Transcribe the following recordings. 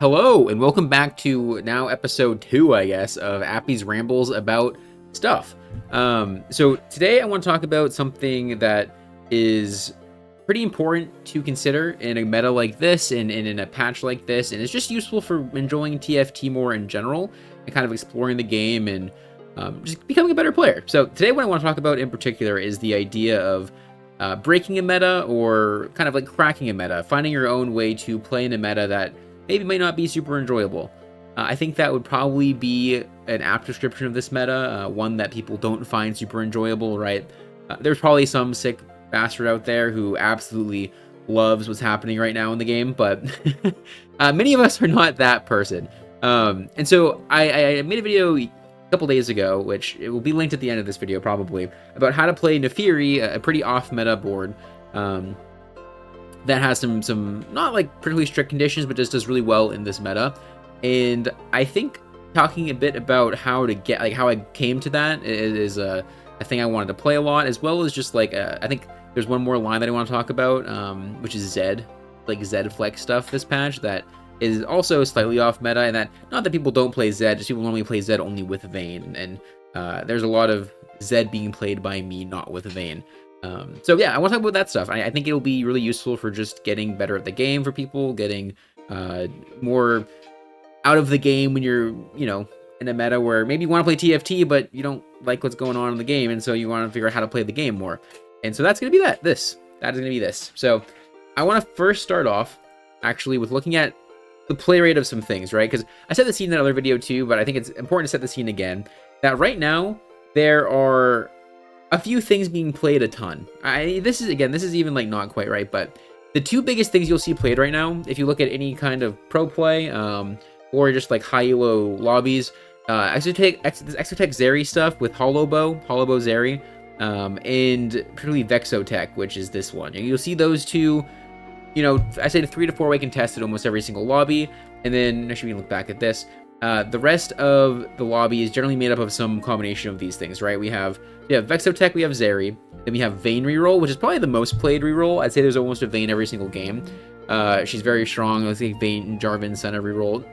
Hello, and welcome back to now episode 2, I guess, of Appy's Rambles about stuff. So today I want to talk about something that is pretty important to consider in a meta like this and in a patch like this, and it's just useful for enjoying TFT more in general and kind of exploring the game and just becoming a better player. So today what I want to talk about in particular is the idea of breaking a meta or kind of like cracking a meta, finding your own way to play in a meta that maybe might not be super enjoyable. I think that would probably be an apt description of this meta, one that people don't find super enjoyable, right? There's probably some sick bastard out there who absolutely loves what's happening right now in the game, but many of us are not that person. And so I made a video a couple days ago, which it will be linked at the end of this video probably, about how to play Nefiri, a pretty off-meta board. That has some not like particularly strict conditions, but just does really well in this meta. And I think talking a bit about how to get, like, how I came to that is a thing I wanted to play a lot, as well as just like I think there's one more line that I want to talk about, which is Zed, like Zed flex stuff this patch that is also slightly off meta, and that not that people don't play Zed, just people normally play Zed only with Vayne, and there's a lot of Zed being played by me, not with Vayne. So yeah, I want to talk about that stuff. I think it'll be really useful for just getting better at the game for people, getting more out of the game when you're, in a meta where maybe you want to play TFT, but you don't like what's going on in the game, and so you want to figure out how to play the game more. And so that's going to be that is going to be this. So I want to first start off actually with looking at the play rate of some things, right? Because I set the scene in that other video too, but I think it's important to set the scene again, that right now there are a few things being played a ton. This is even like not quite right, but the two biggest things you'll see played right now, if you look at any kind of pro play, or just like high elo lobbies, Exotech Zeri stuff with Hollow Zeri, and particularly Vexotech, which is this one. And you'll see those two, I say 3 to 4 way contested almost every single lobby, and then actually we can look back at this. The rest of the lobby is generally made up of some combination of these things, right? We have Vexotech, we have Zeri, then we have Vayne reroll, which is probably the most played reroll. I'd say there's almost a Vayne every single game. She's very strong. I think Vayne and Jarvan, Senna reroll.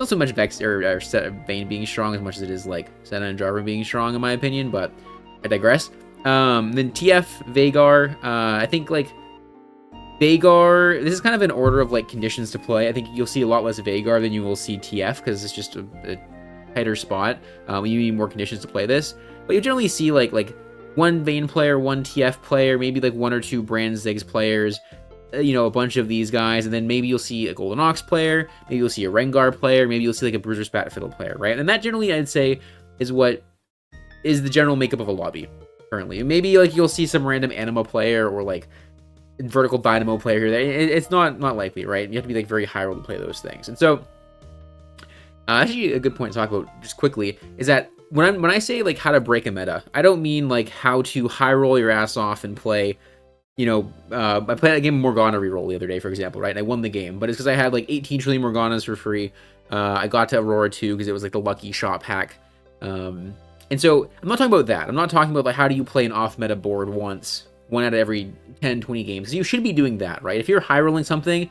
Not so much Vayne being strong as much as it is like Senna and Jarvan being strong, in my opinion, but I digress. Then TF, Veigar, I think like Veigar, this is kind of an order of like conditions to play. I think you'll see a lot less Veigar than you will see TF because it's just a tighter spot. You need more conditions to play this, but you generally see like one Vayne player, one TF player, maybe like 1 or 2 Brand Ziggs players, a bunch of these guys, and then maybe you'll see a Golden Ox player, maybe you'll see a Rengar player, maybe you'll see like a Bruiser Spat Fiddle player, right? And that generally, I'd say, is what is the general makeup of a lobby currently. And maybe like you'll see some random Anima player or like Vertical Dynamo player here. It's not likely, right? You have to be like very high roll to play those things. And so actually a good point to talk about just quickly is that when I say like how to break a meta, I don't mean like how to high roll your ass off and play, I played a game of Morgana reroll the other day, for example, right? And I won the game, but it's because I had like 18 trillion Morganas for free. I got to Aurora 2 because it was like the lucky shop hack. And so I'm not talking about that. I'm not talking about like how do you play an off meta board once, 1 out of every 10, 20 games. You should be doing that, right? If you're high rolling something,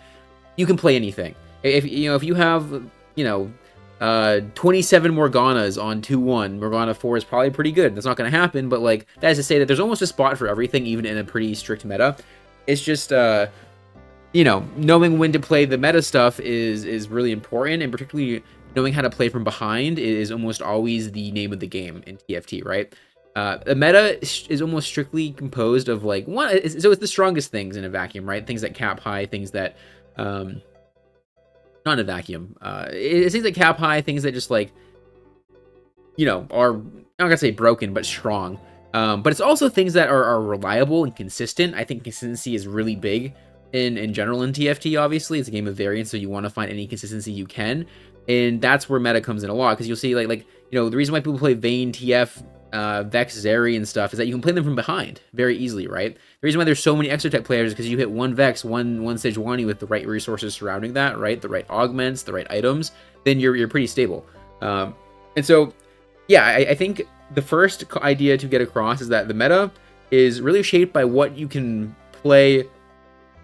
you can play anything. If you have 27 Morganas on 2-1, Morgana 4 is probably pretty good. That's not going to happen, but like that is to say that there's almost a spot for everything, even in a pretty strict meta. It's just knowing when to play the meta stuff is really important, and particularly knowing how to play from behind is almost always the name of the game in TFT, right? A meta is almost strictly composed of like so it's the strongest things in a vacuum, right? Things that cap high, things that not in a vacuum. It's things that cap high, things that just like are, I'm not gonna say broken, but strong. But it's also things that are reliable and consistent. I think consistency is really big in general in TFT. Obviously, it's a game of variance, so you want to find any consistency you can, and that's where meta comes in a lot, because you'll see like the reason why people play Vayne, TF, Vex, Zeri, and stuff is that you can play them from behind very easily, right? The reason why there's so many Exotech players is because you hit one Vex, one Stage 1 with the right resources surrounding that, right? The right augments, the right items, then you're pretty stable. And so, yeah, I think the first idea to get across is that the meta is really shaped by what you can play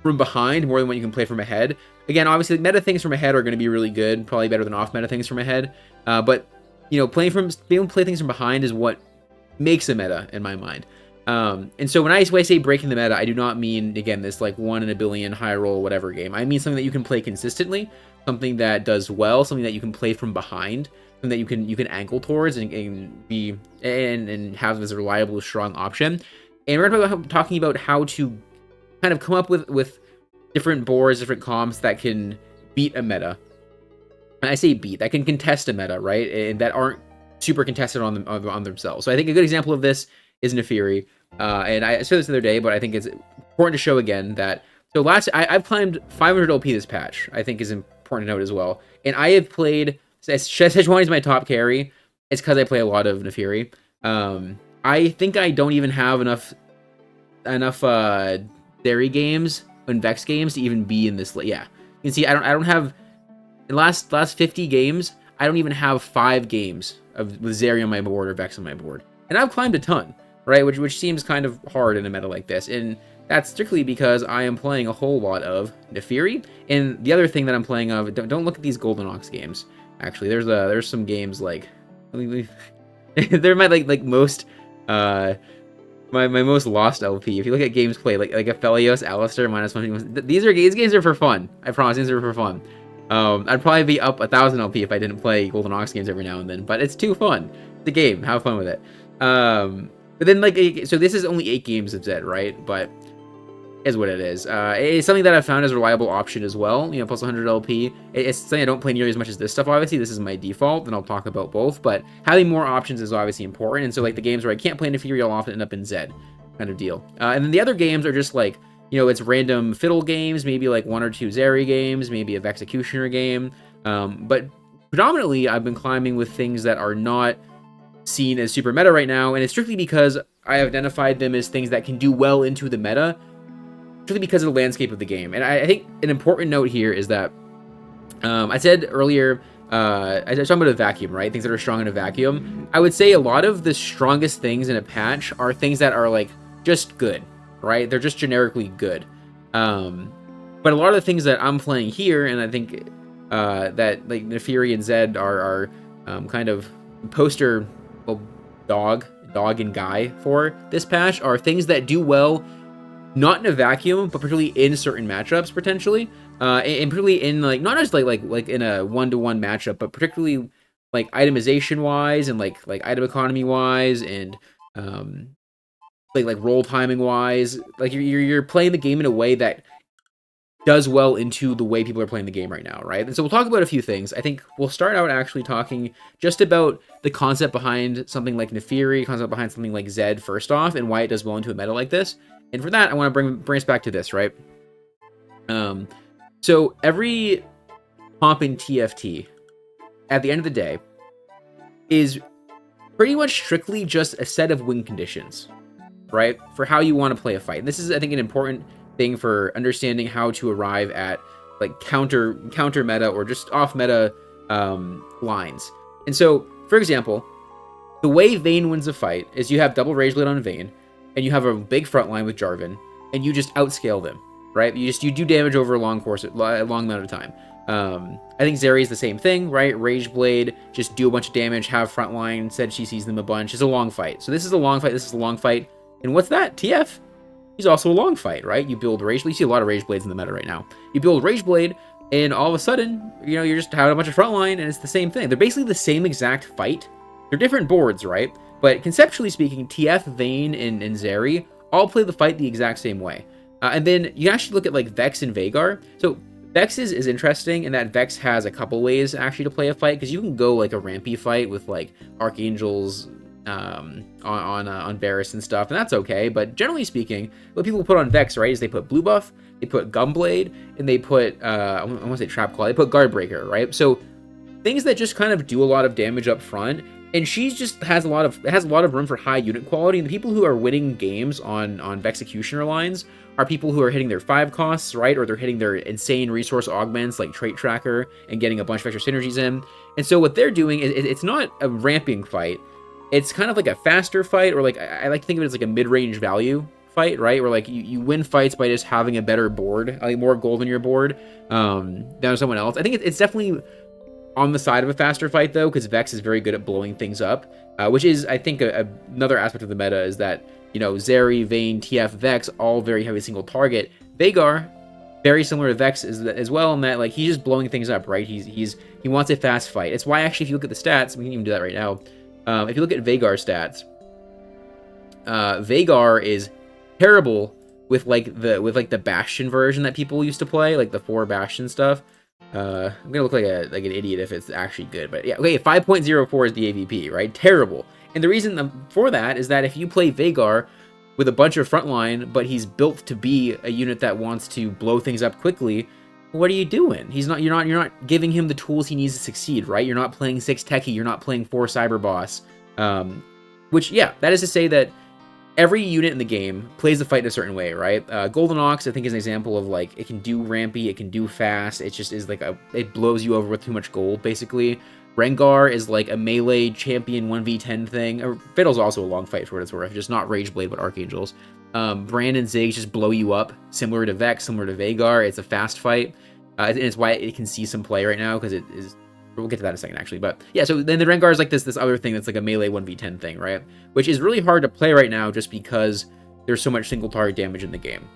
from behind more than what you can play from ahead. again, obviously, meta things from ahead are going to be really good, probably better than off meta things from ahead. But you know, being able to play things from behind is what makes a meta in my mind. And so when I say breaking the meta, I do not mean, again, this like 1 in a billion high roll whatever game. I mean something that you can play consistently, something that does well, something that you can play from behind, something that you can angle towards and be and have as a reliable, strong option. And we're going to be talking about how to kind of come up with different boards, different comps that can beat a meta. And I say beat, that can contest a meta, right? And that aren't super contested on themselves. So I think a good example of this is Neferi. And I said this the other day, but I think it's important to show again that, so I've climbed 500 LP this patch, I think is important to note as well. And I have played, Sejuani is my top carry. It's because I play a lot of Neferi. I think I don't even have enough Zeri games and Vex games to even be in this. Yeah, you can see I don't have, in the last 50 games, I don't even have 5 games with Zeri on my board or Vex on my board. And I've climbed a ton, right? Which seems kind of hard in a meta like this. And that's strictly because I am playing a whole lot of Neferi. And the other thing that I'm playing of, don't look at these Golden Ox games. Actually, there's some games like, they're my like most my most lost LP. If you look at games played, like Aphelios, Alistair, -1, these games are for fun. I promise, these are for fun. I'd probably be up 1,000 LP if I didn't play Golden Ox games every now and then, but it's too fun. It's a game. Have fun with it. But then, like, so this is only 8 games of Zed, right? But is what it is. It's something that I've found as a reliable option as well. You know, plus 100 LP. It's something I don't play nearly as much as this stuff, obviously. This is my default, and I'll talk about both. But having more options is obviously important. And so, like, the games where I can't play Neferi, I'll often end up in Zed kind of deal. And then the other games are just, like, you know, it's random fiddle games, maybe, like, 1 or 2 Zeri games, maybe a Vexecutioner game. But predominantly, I've been climbing with things that are not seen as super meta right now, and it's strictly because I have identified them as things that can do well into the meta, strictly because of the landscape of the game. And I think an important note here is that I said earlier, I was talking about a vacuum, right? Things that are strong in a vacuum. I would say a lot of the strongest things in a patch are things that are like just good, right? They're just generically good. But a lot of the things that I'm playing here, and I think that like Neferi and Zed are kind of poster dog and guy for this patch, are things that do well not in a vacuum, but particularly in certain matchups potentially, and particularly in like not just like in a 1-to-1 matchup, but particularly like itemization wise and like item economy wise and like roll timing wise. Like you're playing the game in a way that does well into the way people are playing the game right now, right? And so we'll talk about a few things. I think we'll start out actually talking just about the concept behind something like Neferi, concept behind something like Zed first off, and why it does well into a meta like this. And for that, I want to bring us back to this, right? So every comp in TFT, at the end of the day, is pretty much strictly just a set of win conditions, right? For how you want to play a fight. And this is, I think, an important thing for understanding how to arrive at like counter meta or just off meta lines. And so, for example, the way Vayne wins a fight is you have double Rage Blade on Vayne, and you have a big front line with Jarvan, and you just outscale them, right? You do damage over a long amount of time. I think Zeri is the same thing, right? Rage Blade, just do a bunch of damage, have front line, said she sees them a bunch. It's a long fight. So this is a long fight, this is a long fight. And what's that? TF? He's also a long fight, right? You build Rage Blade. You see a lot of Rage Blades in the meta right now. You build Rage Blade, and all of a sudden, you know, you're just having a bunch of frontline, and it's the same thing. They're basically the same exact fight. They're different boards, right? But conceptually speaking, TF, Vayne, and Zeri all play the fight the exact same way. And then you actually look at like Vex and Veigar. So Vex is interesting in that Vex has a couple ways actually to play a fight, because you can go like a rampy fight with like Archangels on Varus and stuff, and that's okay. But generally speaking, what people put on Vex, right, is they put blue buff, they put Gunblade, and they put I want to say Trap Claw, they put Guard Breaker, right? So things that just kind of do a lot of damage up front, and she just has a lot of room for high unit quality. And the people who are winning games on Vexecutioner lines are people who are hitting their 5 costs, right? Or they're hitting their insane resource augments like Trait Tracker and getting a bunch of extra synergies in. And so what they're doing is it's not a ramping fight. It's kind of like a faster fight, or like I like to think of it as like a mid-range value fight, right? Where like you win fights by just having a better board, like more gold in your board than someone else. I think it's definitely on the side of a faster fight though, because Vex is very good at blowing things up, which is I think another aspect of the meta is that Zeri, Vayne, TF, Vex all very heavy single target. Veigar, very similar to Vex as well in that like he's just blowing things up, right? He wants a fast fight. It's why actually if you look at the stats, we can even do that right now. If you look at Veigar stats, Veigar is terrible with the Bastion version that people used to play, like the 4 Bastion stuff. I'm gonna look like an idiot if it's actually good, but yeah, okay, 5.04 is the AVP, right? Terrible. And the reason for that is that if you play Veigar with a bunch of frontline, but he's built to be a unit that wants to blow things up quickly, what are you doing? You're not giving him the tools he needs to succeed, right? You're not playing 6 Techie, you're not playing 4 Cyber Boss. Which, yeah, that is to say that every unit in the game plays the fight in a certain way, right? Golden Ox, I think, is an example of, like, it can do rampy, it can do fast, it just is like it blows you over with too much gold, basically. Rengar is like a melee champion 1v10 thing. Fiddle's also a long fight for what it's worth, just not Rageblade, but Archangels. Brand and Ziggs just blow you up, similar to Vex, similar to Veigar. It's a fast fight, and it's why it can see some play right now, because it is... We'll get to that in a second, actually. But yeah, so then the Rengar is like this other thing that's like a melee 1v10 thing, right? Which is really hard to play right now just because there's so much single target damage in the game.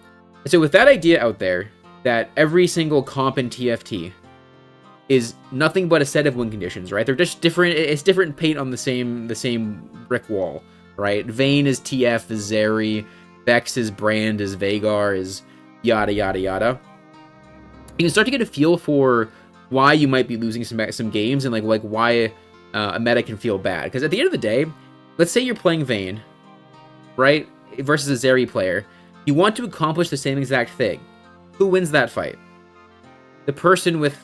And so with that idea out there, that every single comp in TFT is nothing but a set of win conditions, right? They're just different. It's different paint on the same brick wall, right? Vayne is TF, is Zeri, Vex is Brand, is Veigar, is yada yada yada. You can start to get a feel for why you might be losing some games and like why a meta can feel bad. Because at the end of the day, let's say you're playing Vayne, right, versus a Zeri player. You want to accomplish the same exact thing. Who wins that fight? The person with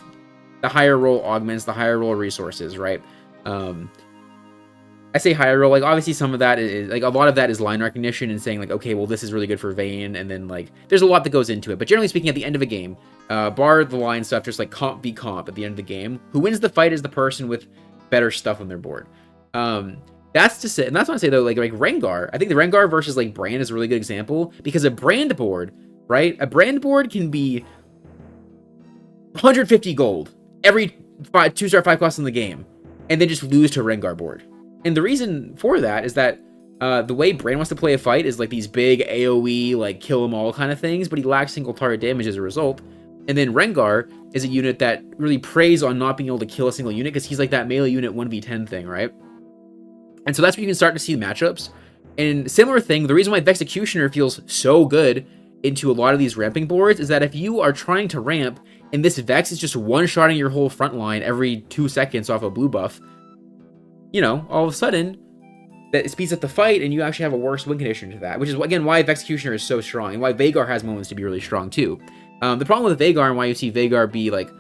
the higher roll augments, the higher roll resources, right? I say higher roll, like obviously some of that is like a lot of that is line recognition and saying like, okay, well this is really good for Vayne, and then like there's a lot that goes into it. But generally speaking, at the end of a game, bar the line stuff, just like comp v comp at the end of the game, who wins the fight is the person with better stuff on their board. That's to say, and that's what I say though, like Rengar. I think the Rengar versus like Brand is a really good example, because a Brand board, right? A Brand board can be 150 gold every 2-star 5 cost in the game, and then just lose to a Rengar board. And the reason for that is that the way Brand wants to play a fight is like these big AoE, like kill them all kind of things, but he lacks single target damage as a result. And then Rengar is a unit that really preys on not being able to kill a single unit, because he's like that melee unit 1v10 thing, right? And so that's where you can start to see matchups. And similar thing, the reason why Vexecutioner feels so good into a lot of these ramping boards is that if you are trying to ramp, and this Vex is just one-shotting your whole front line every 2 seconds off a blue buff, you know, all of a sudden, that speeds up the fight, and you actually have a worse win condition to that, which is, again, why Vexecutioner is so strong, and why Veigar has moments to be really strong, too. The problem with Veigar, and why you see Veigar be, like,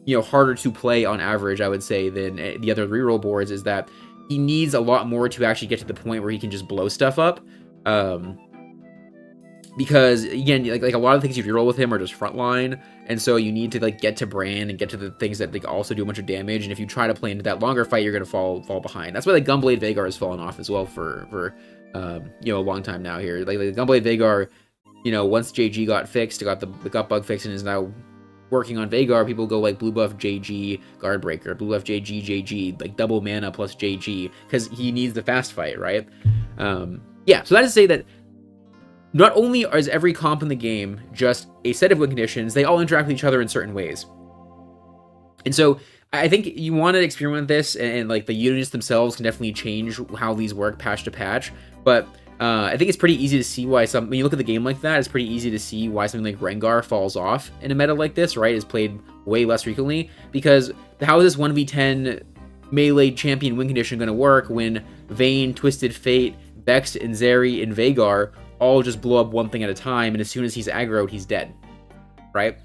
you know, harder to play on average, I would say, than the other reroll boards, is that he needs a lot more to actually get to the point where he can just blow stuff up. Because, again, like a lot of the things you reroll with him are just frontline, and so you need to, like, get to Brand and get to the things that, like, also do a bunch of damage, and if you try to play into that longer fight, you're gonna fall behind. That's why, like, Gunblade Veigar has fallen off as well for you know, a long time now here. Like Gunblade Veigar, you know, once JG got fixed, got the gut bug fixed, and is now working on Veigar, people go, like, blue buff JG, guard breaker, blue buff JG, JG, like, double mana plus JG, because he needs the fast fight, right? Yeah, so that is to say that not only is every comp in the game just a set of win conditions, they all interact with each other in certain ways. And so I think you want to experiment with this, and like the units themselves can definitely change how these work patch to patch. But I think it's pretty easy to see why when you look at the game like that, it's pretty easy to see why something like Rengar falls off in a meta like this, right? Is played way less frequently, because how is this 1v10 melee champion win condition going to work when Vayne, Twisted Fate, Vex, and Zeri, and Veigar all just blow up one thing at a time, and as soon as he's aggroed, he's dead, right?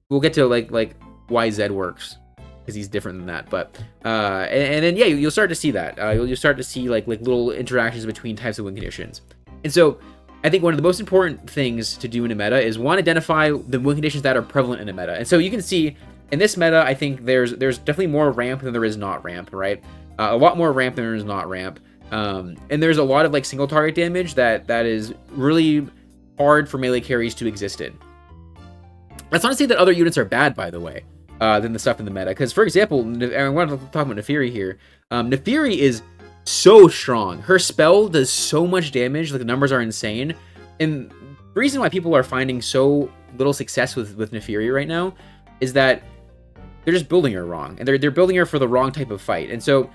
We'll get to like why Zed works, because he's different than that, but and then yeah, you'll start to see that you'll start to see like little interactions between types of win conditions. And so I think one of the most important things to do in a meta is, one, identify the win conditions that are prevalent in a meta. And so you can see in this meta, I think there's definitely more ramp than there is not ramp, right? A lot more ramp than there is not ramp. And there's a lot of like single target damage that is really hard for melee carries to exist in. That's not to say that other units are bad, by the way, than the stuff in the meta. Because, for example, and I want to talk about Nefiri here. Nefiri is so strong. Her spell does so much damage. Like, the numbers are insane. And the reason why people are finding so little success with Nefiri right now is that they're just building her wrong. And they're building her for the wrong type of fight. And so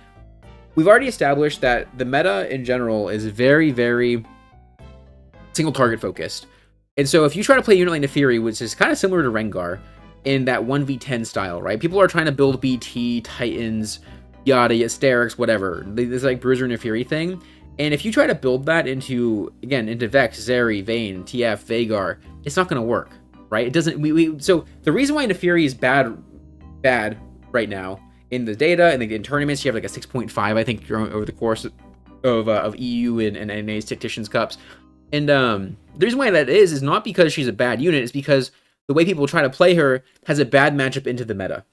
we've already established that the meta in general is very, very single target focused. And so if you try to play a unit like Nefiri, which is kind of similar to Rengar in that 1v10 style, right? People are trying to build BT, Titans, yada, Asterics, whatever. This like Bruiser Nefiri thing. And if you try to build that into Vex, Zeri, Vayne, TF, Veigar, it's not going to work, right? It doesn't. So the reason why Nefiri is bad right now in the data and in tournaments, you have like a 6.5, I think, over the course of EU and NA's Tacticians Cups. And the reason why that is not because she's a bad unit, it's because the way people try to play her has a bad matchup into the meta.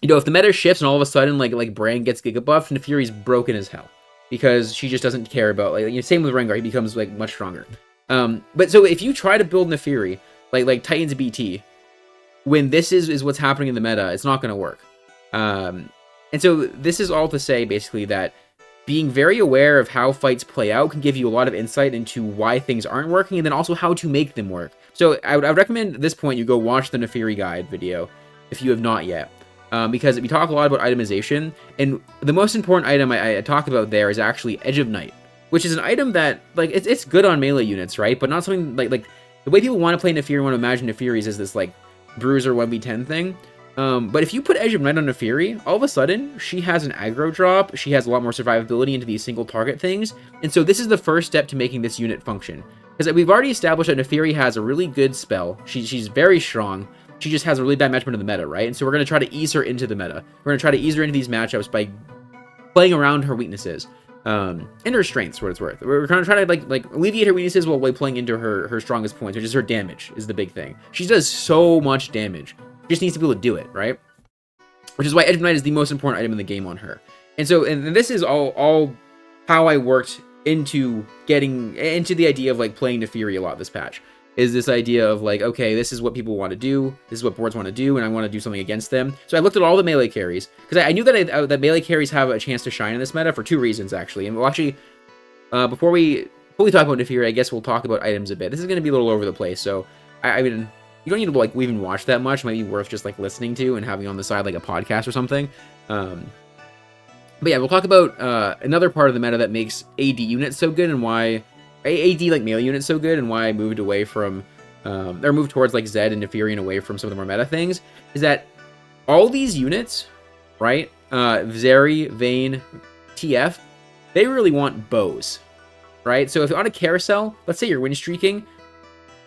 You know, if the meta shifts and all of a sudden like Bran gets Giga buffed, Nefiri's broken as hell because she just doesn't care about same with Rengar, he becomes like much stronger. But so if you try to build Nefiri like Titans BT, when this is what's happening in the meta, it's not going to work. And so this is all to say basically that being very aware of how fights play out can give you a lot of insight into why things aren't working, and then also how to make them work. So I would recommend at this point you go watch the Nefiri guide video if you have not yet, because we talk a lot about itemization, and the most important item I talk about there is actually Edge of Night, which is an item that like it's good on melee units, right? But not something like the way people want to play Nefiri, want to imagine Nefiri's is this like Bruiser 1v10 thing. But if you put Edge of Night on Nefiri, all of a sudden, she has an aggro drop, she has a lot more survivability into these single target things, and so this is the first step to making this unit function. Because we've already established that Nefiri has a really good spell, she's very strong, she just has a really bad matchup in the meta, right? And so we're going to try to ease her into the meta. We're going to try to ease her into these matchups by playing around her weaknesses, and her strengths, for what it's worth. We're going to try to like alleviate her weaknesses while playing into her strongest points, which is her damage, is the big thing. She does so much damage. Just needs to be able to do it, right? Which is why Edge of Night is the most important item in the game on her. And so, and this is all how I worked into getting into the idea of like playing Nefiri a lot this patch. Is this idea of like, okay, this is what people want to do, this is what boards want to do, and I want to do something against them. So I looked at all the melee carries, because I knew that that melee carries have a chance to shine in this meta for two reasons, actually. And we'll actually, before we fully talk about Nefiri, I guess we'll talk about items a bit. This is going to be a little over the place, so I mean, you don't need to like even watch that much. It might be worth just like listening to and having on the side like a podcast or something. But yeah, we'll talk about another part of the meta that makes AD units so good and why AD like melee units so good and why I moved away from or moved towards like Zed and Nefiri and away from some of the more meta things. Is that all these units, right? Zeri, Vayne, TF, they really want bows, right? So if you're on a carousel, let's say you're win streaking,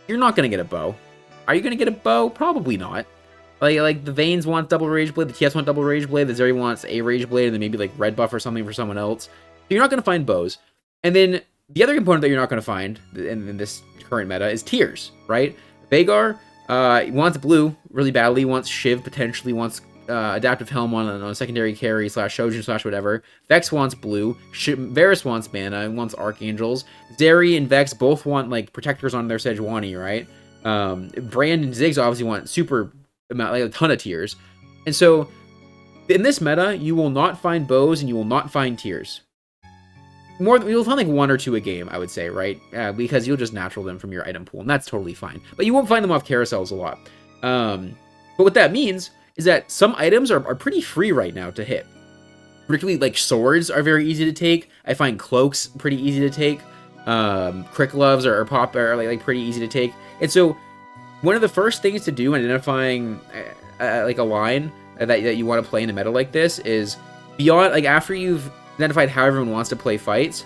you're not gonna get a bow. Are you going to get a bow? Probably not. Like the Vaynes want double Rage Blade, the TFs want double Rage Blade, the Zeri wants a Rage Blade, and then maybe like red buff or something for someone else. So you're not going to find bows. And then the other component that you're not going to find in this current meta is tiers, right? Veigar wants blue really badly, wants Shiv potentially, wants Adaptive Helm on a secondary carry / Shojin / whatever. Vex wants blue, Varus wants mana, and wants Archangels. Zeri and Vex both want like protectors on their Sejuani, right? Brand and Ziggs obviously want super amount, like a ton of tiers. And so in this meta, you will not find bows and you will not find tiers. You'll find like one or two a game, I would say, right? Because you'll just natural them from your item pool, and that's totally fine. But you won't find them off carousels a lot. But what that means is that some items are pretty free right now to hit. Particularly like swords are very easy to take. I find cloaks pretty easy to take. Crick gloves or pop are like pretty easy to take. And so one of the first things to do in identifying like a line that you want to play in a meta like this is beyond like after you've identified how everyone wants to play fights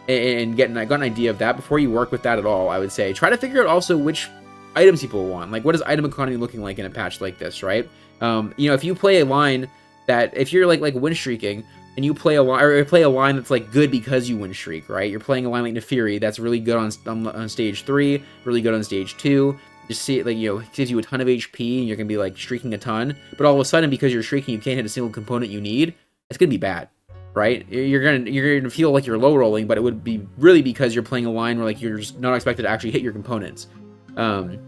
and got an idea of that, before you work with that at all, I would say try to figure out also which items people want. Like what is item economy looking like in a patch like this, right? You know, if you play a line that if you're like win streaking and you play a line, or play a line that's like good because you win streak, right? You're playing a line like Nefiri that's really good on stage 3, really good on stage 2. Just see it like, you know, it gives you a ton of HP and you're gonna be like streaking a ton. But all of a sudden, because you're streaking, you can't hit a single component you need. It's gonna be bad. right? You're gonna feel like you're low rolling, but it would be really because you're playing a line where like you're just not expected to actually hit your components. And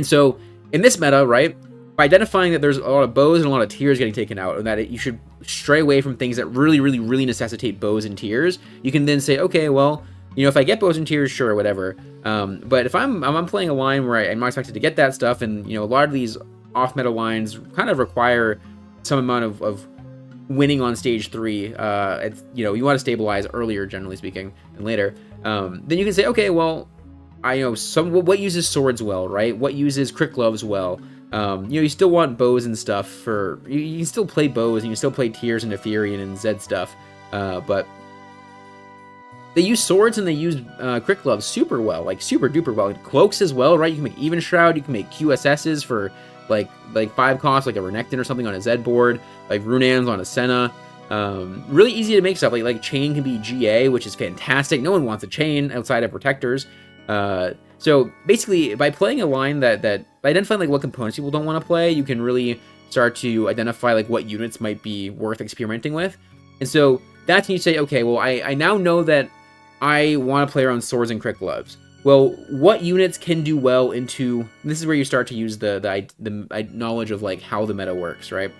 so in this meta, right, by identifying that there's a lot of bows and a lot of tiers getting taken out, and that you should stray away from things that really necessitate bows and tiers, you can then say, okay, well, you know, if I get bows and tiers, sure, whatever. But if I'm playing a line where I'm not expected to get that stuff, and you know, a lot of these off-meta lines kind of require some amount of winning on stage 3. It's, you know, you want to stabilize earlier, generally speaking, and later. Then you can say, okay, well, I know what uses swords well, right? What uses crit gloves well? You know, you still want bows and stuff for you can still play bows and you can still play tiers and Etherean and Zed stuff, but they use swords and they use crit gloves super well, like super duper well. Cloaks as well, right? You can make even shroud, you can make QSSs for like 5 costs, like a Renekton or something on a Zed board, like Runans on a Senna. Really easy to make stuff. Like chain can be GA, which is fantastic. No one wants a chain outside of protectors. So basically, by playing a line that by identifying like what components people don't want to play, you can really start to identify like what units might be worth experimenting with. And so that's when you say, okay, well, I now know that I want to play around swords and crit gloves. Well, what units can do well into... This is where you start to use the knowledge of like how the meta works, right?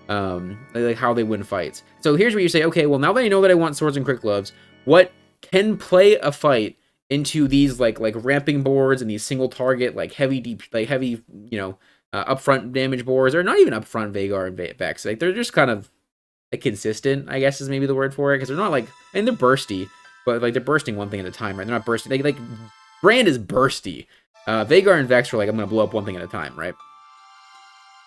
Like how they win fights. So here's where you say, okay, well, now that I know that I want swords and crit gloves, what can play a fight into these like ramping boards and these single target like heavy you know upfront damage boards, or not even upfront Veigar and Vex. Like they're just kind of like consistent, I guess is maybe the word for it, because they're not like, and they're bursty, but like they're bursting one thing at a time, right? They're not bursty. Like Brand is bursty. Veigar and Vex are like, I'm gonna blow up one thing at a time, right?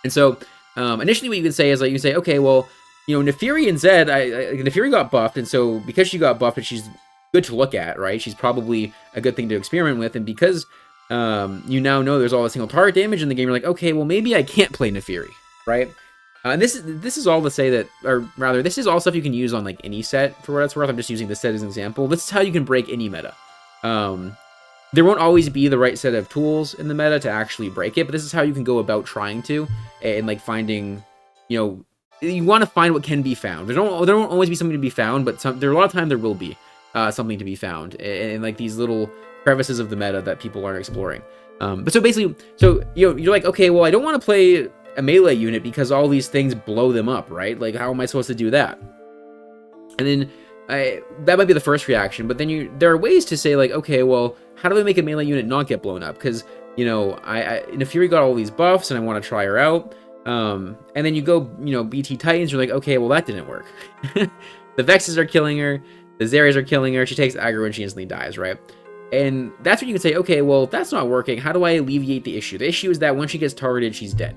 And so initially what you can say is like, you can say, okay, well, you know, Nefiri and Zed, Nefiri got buffed, and so because she got buffed and she's good to look at, right? She's probably a good thing to experiment with, and because you now know there's all the single target damage in the game, you're like, okay, well, maybe I can't play Nefiri, right? And this is all to say that, or rather, this is all stuff you can use on like any set for what it's worth. I'm just using this set as an example. This is how you can break any meta. There won't always be the right set of tools in the meta to actually break it, but this is how you can go about trying to, and like finding, you know, you want to find what can be found. There won't always be something to be found, but a lot of time there will be something to be found in like these little crevices of the meta that people aren't exploring. But so basically, so you're like, okay, well, I don't want to play a melee unit because all these things blow them up, right? Like, how am I supposed to do that? And then that might be the first reaction, but then there are ways to say like, okay, well, how do I make a melee unit not get blown up? Because, you know, Nefiri got all these buffs and I want to try her out. And then you go, you know, BT Titans, you're like, okay, well, that didn't work. The Vexes are killing her. The Zerias are killing her. She takes aggro and she instantly dies, right? And that's when you can say, okay, well, if that's not working, how do I alleviate the issue? The issue is that when she gets targeted, she's dead.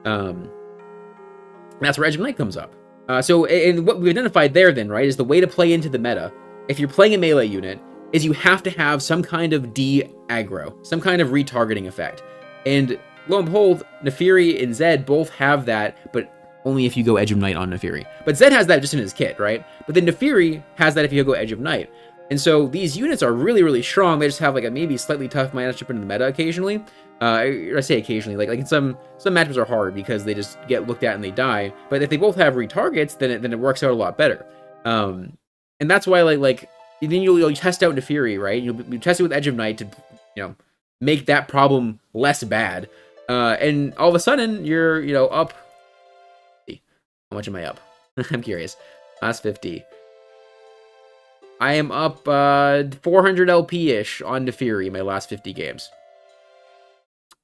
That's where Edge of Night comes up. So, and what we've identified there then, right, is the way to play into the meta, if you're playing a melee unit, is you have to have some kind of de-aggro, some kind of retargeting effect. And lo and behold, Nefiri and Zed both have that, but only if you go Edge of Night on Nefiri. But Zed has that just in his kit, right? But then Nefiri has that if you go Edge of Night. And so these units are really strong. They just have like a maybe slightly tough matchup in the meta occasionally. I say occasionally, like in some matchups are hard because they just get looked at and they die. But if they both have retargets, then it works out a lot better. And that's why like then you'll test out Nefiri, right? You'll test it with Edge of Night to, you know, make that problem less bad. And all of a sudden you're, you know, up. How much am I up? I'm curious. Last 50. I am up 400 LP-ish on Nefiri in my last 50 games.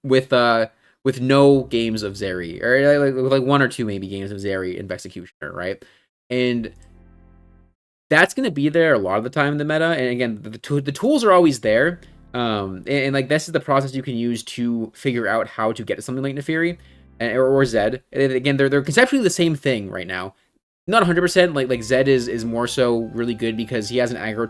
With no games of Zeri. Or like 1 or 2 maybe games of Zeri and Vexecutioner, right? And that's going to be there a lot of the time in the meta. And again, the tools are always there. And like this is the process you can use to figure out how to get to something like Nefiri or Zed. And again, they're conceptually the same thing right now. Not 100%. Like Zed is more so really good because he has an aggro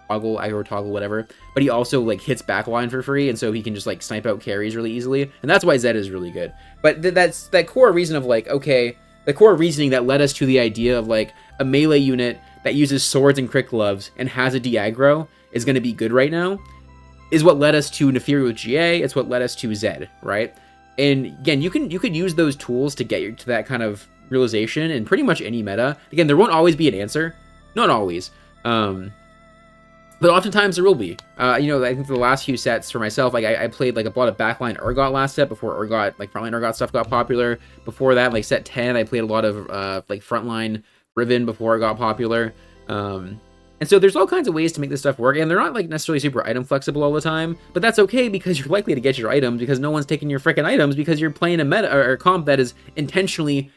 aggro toggle, whatever. But he also like hits backline for free, and so he can just like snipe out carries really easily. And that's why Zed is really good. But that's that core reason of like, okay, the core reasoning that led us to the idea of like a melee unit that uses swords and crit gloves and has a de-aggro is going to be good right now, is what led us to Nefiri with GA. It's what led us to Zed, right? And again, you could use those tools to get you to that kind of realization in pretty much any meta. Again, there won't always be an answer. Not always. But oftentimes there will be. You know, I think the last few sets for myself, like I played like a lot of backline Urgot last set before Urgot, like frontline Urgot stuff got popular. Before that, like set 10, I played a lot of like frontline Riven before it got popular. And so there's all kinds of ways to make this stuff work, and they're not like necessarily super item flexible all the time, but that's okay because you're likely to get your items because no one's taking your frickin' items because you're playing a meta or a comp that is intentionally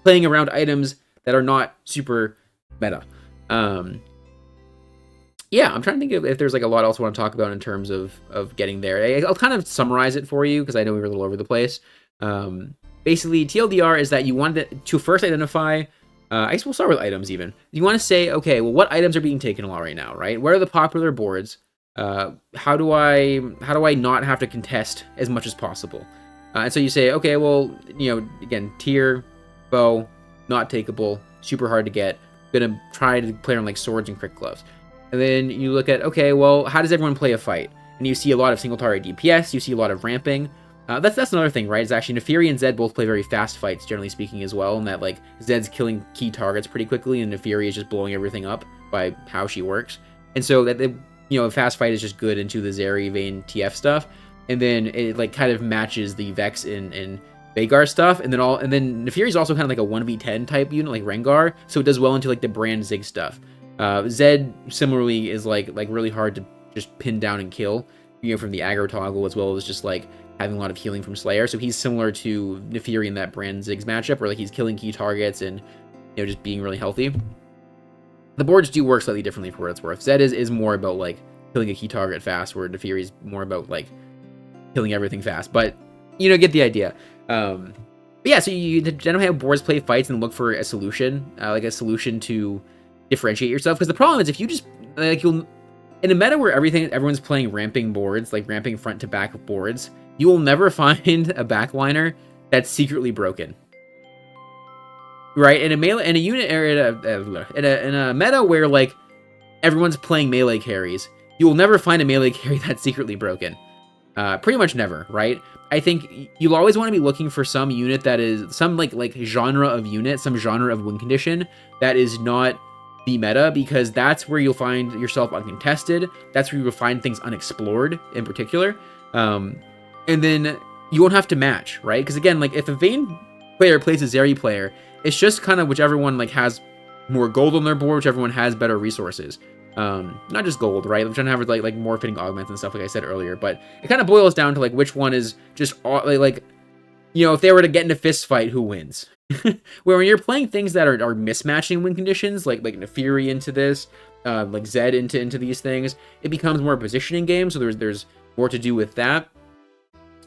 playing around items that are not super meta. Yeah, I'm trying to think if there's like a lot else I want to talk about in terms of getting there. I'll kind of summarize it for you because I know we were a little over the place. Basically, TLDR is that you want to first identify. I guess we'll start with items even. You want to say, okay, well, what items are being taken a lot right now, right? What are the popular boards? How do I not have to contest as much as possible? And so you say, okay, well, you know, again, tier, bow, not takeable, super hard to get. Gonna try to play on like swords and crit gloves. And then you look at, okay, well, how does everyone play a fight? And you see a lot of single target DPS, you see a lot of ramping. That's another thing, right? Is actually Neferi and Zed both play very fast fights, generally speaking, as well, and that like Zed's killing key targets pretty quickly, and Neferi is just blowing everything up by how she works. And so that you know, a fast fight is just good into the Zeri, Vayne, TF stuff, and then it like kind of matches the Vex and Vhagar stuff, and then Neferi's also kind of like a 1v10 type unit, like Rengar, so it does well into like the Brand Zig stuff. Zed similarly is like really hard to just pin down and kill, you know, from the aggro toggle as well as just like having a lot of healing from Slayer. So he's similar to Neferi in that Brand Ziggs matchup where like he's killing key targets and, you know, just being really healthy. The boards do work slightly differently for what it's worth. Zed is more about like killing a key target fast, where Neferi is more about like killing everything fast. But you know, get the idea. But yeah, so you generally have boards play fights and look for a solution, like a solution to differentiate yourself. Because the problem is if you just like you'll in a meta where everyone's playing ramping boards, like ramping front to back boards, you will never find a backliner that's secretly broken. Right? In a melee, in a unit area, in a meta where like everyone's playing melee carries, you will never find a melee carry that's secretly broken. Pretty much never, right? I think you'll always want to be looking for some unit that is some like genre of unit, some genre of win condition that is not the meta, because that's where you'll find yourself uncontested. That's where you'll find things unexplored in particular. And then you won't have to match, right? Because again, like if a Vayne player plays a Zeri player, it's just kind of whichever one like has more gold on their board, whichever one has better resources. Not just gold, right? I'm trying to have like more fitting augments and stuff, like I said earlier, but it kind of boils down to like which one is just like you know, if they were to get in a fist fight, who wins? Where when you're playing things that are mismatching win conditions, like Neferi into this, like Zed into these things, it becomes more a positioning game. So there's more to do with that,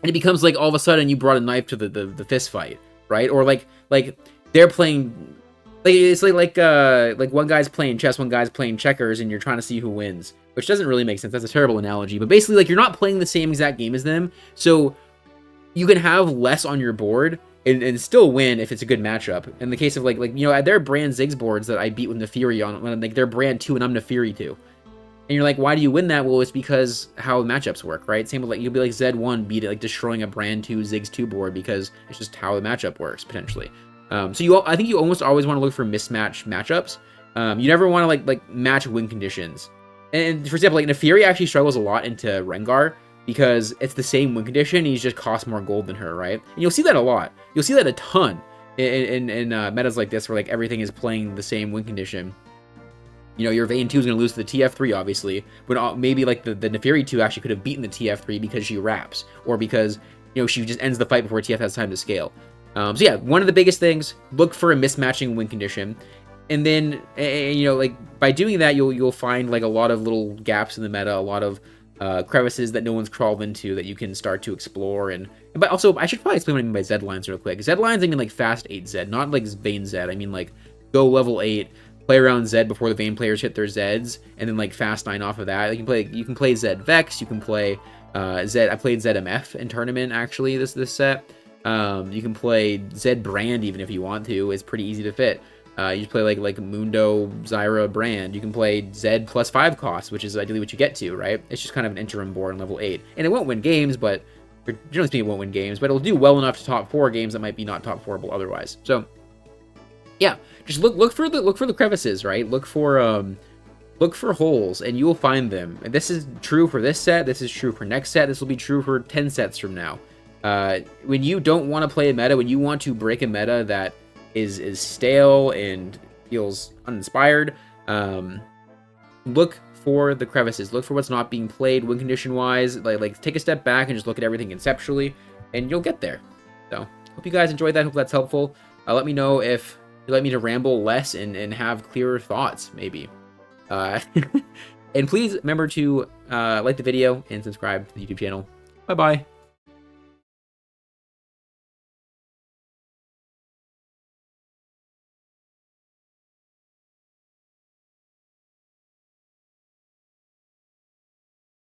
and it becomes like all of a sudden you brought a knife to the fist fight, right? Or like they're playing. Like it's like one guy's playing chess, one guy's playing checkers, and you're trying to see who wins, which doesn't really make sense. That's a terrible analogy, but basically, like you're not playing the same exact game as them, so you can have less on your board and still win if it's a good matchup. In the case of like you know, there are Brand Ziggs boards that I beat with Neferi on when like they're Brand 2 and I'm Neferi 2. And you're like, why do you win that? Well, it's because how matchups work, right? Same with like you'll be like Z1 beat it, like destroying a Brand 2 Ziggs 2 board because it's just how the matchup works potentially. So I think you almost always want to look for mismatched matchups. You never want to like match win conditions. And for example, like Neferi actually struggles a lot into Rengar because it's the same win condition. He's just costs more gold than her, right? And you'll see that a lot. You'll see that a ton in metas like this, where like everything is playing the same win condition. You know, your Vayne 2 is going to lose to the TF3, obviously, but maybe like the Neferi 2 actually could have beaten the TF3 because she wraps, or because, you know, she just ends the fight before TF has time to scale. So yeah, one of the biggest things, look for a mismatching win condition. And then, you know, like by doing that, you'll find like a lot of little gaps in the meta, a lot of crevices that no one's crawled into that you can start to explore. But also, I should probably explain what I mean by Zed lines real quick. Zed lines, I mean like fast 8 Zed, not like Vayne Zed. I mean like go level 8, play around Zed before the Vayne players hit their Zeds, and then like fast 9 off of that. You can play Zed Vex, you can play Zed. I played Zed MF in tournament actually this set. You can play Zed Brand even if you want to. It's pretty easy to fit. You just play like Mundo, Zyra, Brand. You can play Zed plus 5 cost, which is ideally what you get to, right? It's just kind of an interim board on level 8. And it won't win games, but generally speaking, it won't win games, but it'll do well enough to top 4 games that might be not top 4able otherwise. So Yeah, just look for the crevices, right? Look for holes, and you will find them. And this is true for this set. This is true for next set. This will be true for 10 sets from now. When you don't want to play a meta, when you want to break a meta that is stale and feels uninspired, look for the crevices. Look for what's not being played win condition wise. Like take a step back and just look at everything conceptually, and you'll get there. So hope you guys enjoyed that. Hope that's helpful. Let me know if you'd like me to ramble less and have clearer thoughts, maybe. And please remember to like the video and subscribe to the YouTube channel. Bye bye.